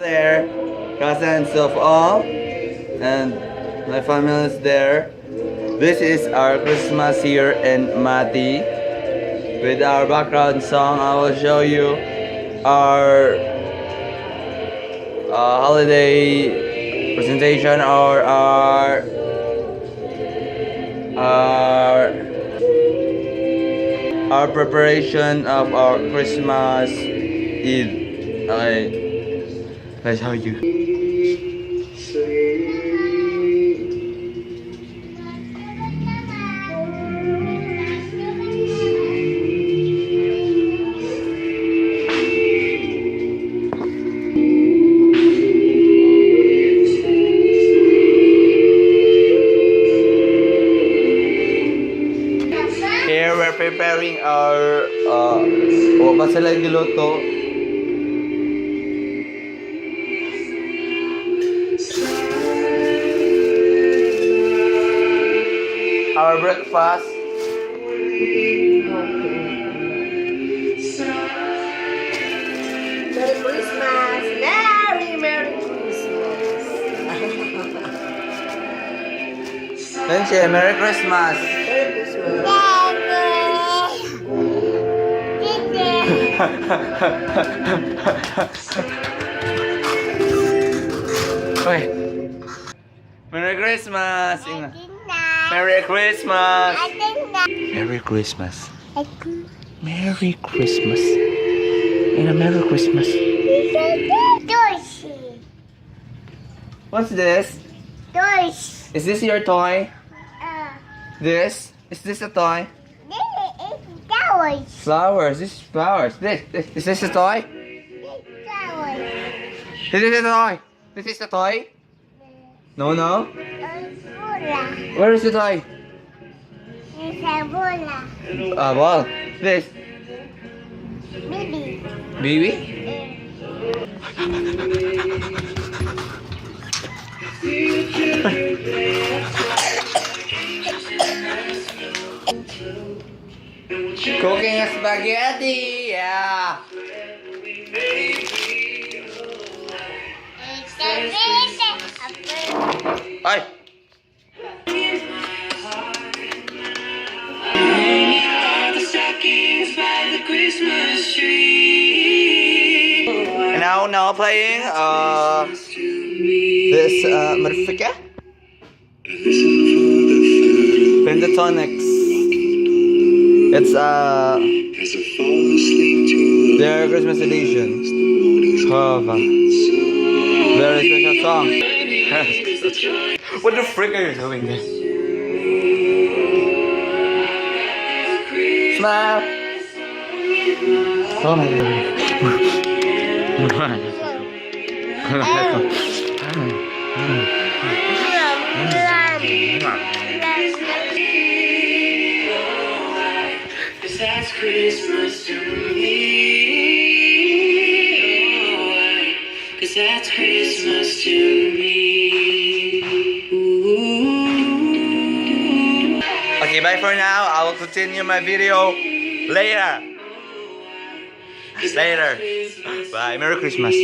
There, cousins of all, and my family is there. This is our Christmas here in Mati. With our background song, I will show you our holiday presentation or our preparation of our Christmas Eve. Okay, let's show you. Here we're preparing our pa sila giluto. Our breakfast. Merry Christmas! Merry Christmas! Then siya, Merry Christmas. Merry Christmas! Okay. Merry Christmas. Merry Christmas. Merry Christmas. Merry Christmas. And a Merry Christmas. What's this? Is this your toy? This? Is this a toy? Flowers. This is flowers. Is this a toy? This is a toy. This is a toy? No, no. Where is the toy? Ball. This. Baby? Cooking a spaghetti, yeah. Ay. And now playing this modifica Pentatonics. It's their Christmas edition of very special song. What the frick are you doing this? Smile. Oh my That's Christmas to me. Cause that's Christmas to me. Ooh. Okay, bye for now. I will continue my video later. Bye. Merry Christmas.